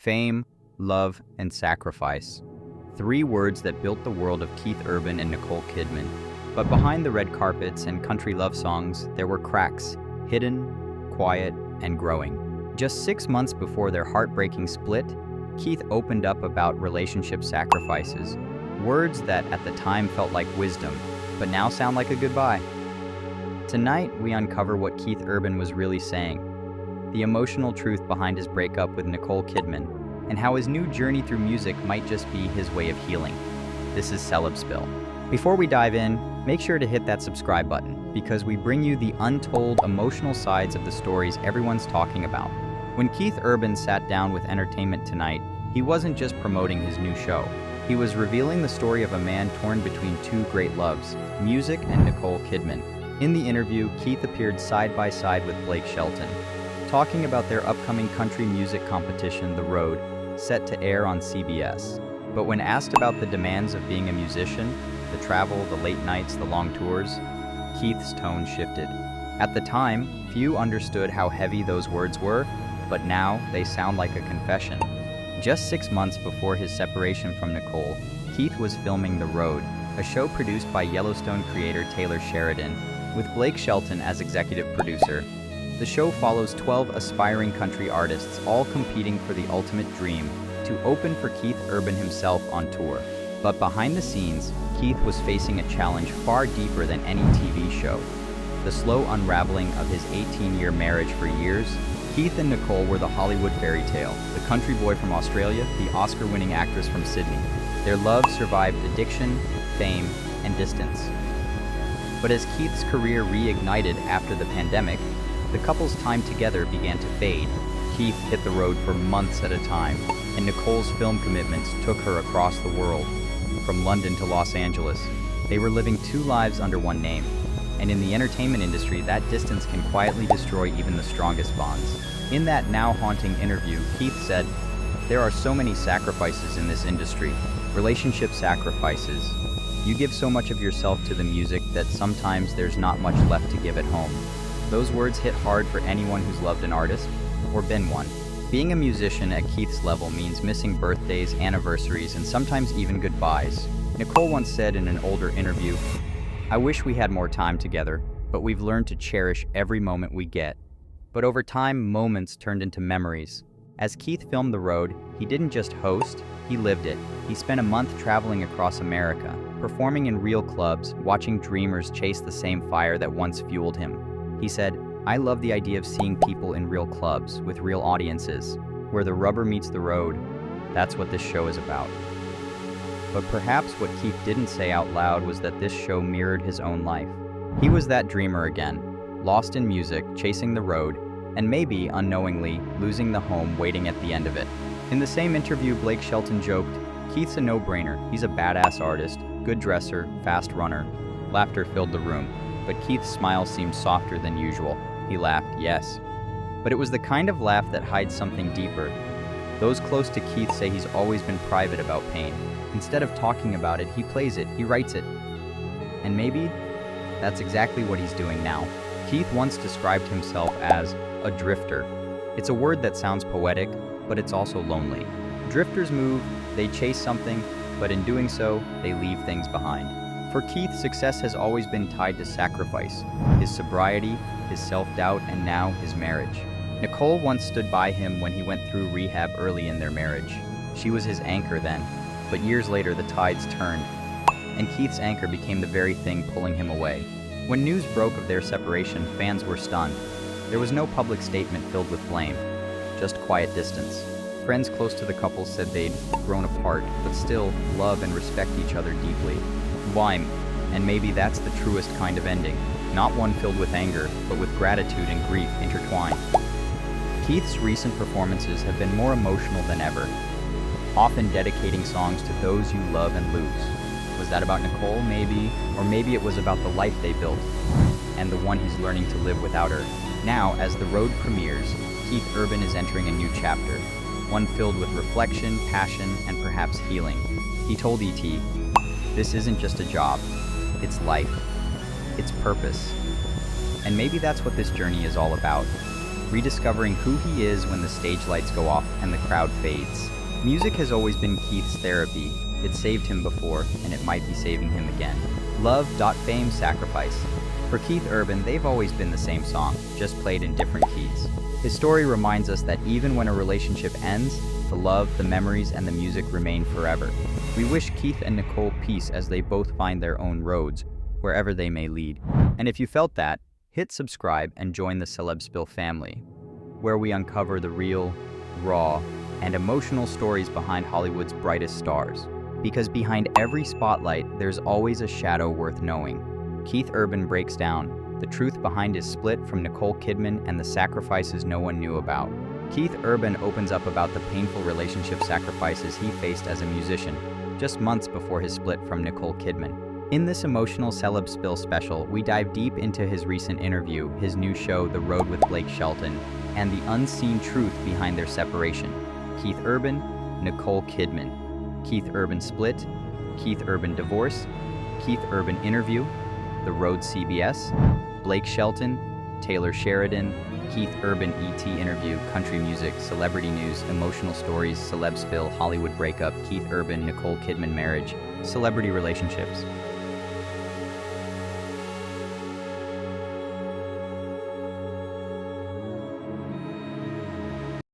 Fame, love, and sacrifice. Three words that built the world of Keith Urban and Nicole Kidman. But behind the red carpets and country love songs, there were cracks, hidden, quiet, and growing. Just 6 months before their heartbreaking split, Keith opened up about relationship sacrifices. Words that at the time felt like wisdom, but now sound like a goodbye. Tonight, we uncover what Keith Urban was really saying, the emotional truth behind his breakup with Nicole Kidman, and how his new journey through music might just be his way of healing. This is CelebSpill. Before we dive in, make sure to hit that subscribe button, because we bring you the untold emotional sides of the stories everyone's talking about. When Keith Urban sat down with Entertainment Tonight, he wasn't just promoting his new show. He was revealing the story of a man torn between two great loves, music and Nicole Kidman. In the interview, Keith appeared side by side with Blake Shelton, talking about their upcoming country music competition, The Road, set to air on CBS. But when asked about the demands of being a musician, the travel, the late nights, the long tours, Keith's tone shifted. At the time, few understood how heavy those words were, but now they sound like a confession. Just 6 months before his separation from Nicole, Keith was filming The Road, a show produced by Yellowstone creator Taylor Sheridan, with Blake Shelton as executive producer. The show follows 12 aspiring country artists, all competing for the ultimate dream, to open for Keith Urban himself on tour. But behind the scenes, Keith was facing a challenge far deeper than any TV show. The slow unraveling of his 18-year marriage. For years, Keith and Nicole were the Hollywood fairy tale, the country boy from Australia, the Oscar-winning actress from Sydney. Their love survived addiction, fame, and distance. But as Keith's career reignited after the pandemic, the couple's time together began to fade. Keith hit the road for months at a time, and Nicole's film commitments took her across the world, from London to Los Angeles. They were living two lives under one name, and in the entertainment industry, that distance can quietly destroy even the strongest bonds. In that now haunting interview, Keith said, "There are so many sacrifices in this industry, relationship sacrifices. You give so much of yourself to the music that sometimes there's not much left to give at home." Those words hit hard for anyone who's loved an artist, or been one. Being a musician at Keith's level means missing birthdays, anniversaries, and sometimes even goodbyes. Nicole once said in an older interview, "I wish we had more time together, but we've learned to cherish every moment we get." But over time, moments turned into memories. As Keith filmed The Road, he didn't just host, he lived it. He spent a month traveling across America, performing in real clubs, watching dreamers chase the same fire that once fueled him. He said, "I love the idea of seeing people in real clubs, with real audiences, where the rubber meets the road. That's what this show is about." But perhaps what Keith didn't say out loud was that this show mirrored his own life. He was that dreamer again, lost in music, chasing the road, and maybe, unknowingly, losing the home waiting at the end of it. In the same interview, Blake Shelton joked, "Keith's a no-brainer. He's a badass artist, good dresser, fast runner." Laughter filled the room, but Keith's smile seemed softer than usual. He laughed, yes. But it was the kind of laugh that hides something deeper. Those close to Keith say he's always been private about pain. Instead of talking about it, he plays it, he writes it. And maybe that's exactly what he's doing now. Keith once described himself as a drifter. It's a word that sounds poetic, but it's also lonely. Drifters move, they chase something, but in doing so, they leave things behind. For Keith, success has always been tied to sacrifice, his sobriety, his self-doubt, and now his marriage. Nicole once stood by him when he went through rehab early in their marriage. She was his anchor then, but years later the tides turned, and Keith's anchor became the very thing pulling him away. When news broke of their separation, fans were stunned. There was no public statement filled with blame, just quiet distance. Friends close to the couple said they'd grown apart, but still love and respect each other deeply. Why? And maybe that's the truest kind of ending, not one filled with anger, but with gratitude and grief intertwined. Keith's recent performances have been more emotional than ever, often dedicating songs to those you love and lose. Was that about Nicole, maybe? Or maybe it was about the life they built, and the one he's learning to live without her. Now, as The Road premieres, Keith Urban is entering a new chapter, one filled with reflection, passion, and perhaps healing. He told ET, "This isn't just a job, it's life, it's purpose." And maybe that's what this journey is all about. rediscovering who he is when the stage lights go off and the crowd fades. Music has always been Keith's therapy. It saved him before, and it might be saving him again. Love, fame, sacrifice. For Keith Urban, they've always been the same song, just played in different keys. His story reminds us that even when a relationship ends, the love, the memories, and the music remain forever. We wish Keith and Nicole peace as they both find their own roads, wherever they may lead. And if you felt that, hit subscribe and join the CelebSpill family, where we uncover the real, raw, and emotional stories behind Hollywood's brightest stars. Because behind every spotlight, there's always a shadow worth knowing. Keith Urban breaks down the truth behind his split from Nicole Kidman and the sacrifices no one knew about. Keith Urban opens up about the painful relationship sacrifices he faced as a musician, just months before his split from Nicole Kidman. In this emotional CelebSpill special, we dive deep into his recent interview, his new show, The Road with Blake Shelton, and the unseen truth behind their separation. Keith Urban, Nicole Kidman. Keith Urban split, Keith Urban divorce, Keith Urban interview, The Road CBS, Blake Shelton, Taylor Sheridan, Keith Urban ET interview, country music, celebrity news, emotional stories, CelebSpill, Hollywood breakup, Keith Urban, Nicole Kidman marriage, celebrity relationships.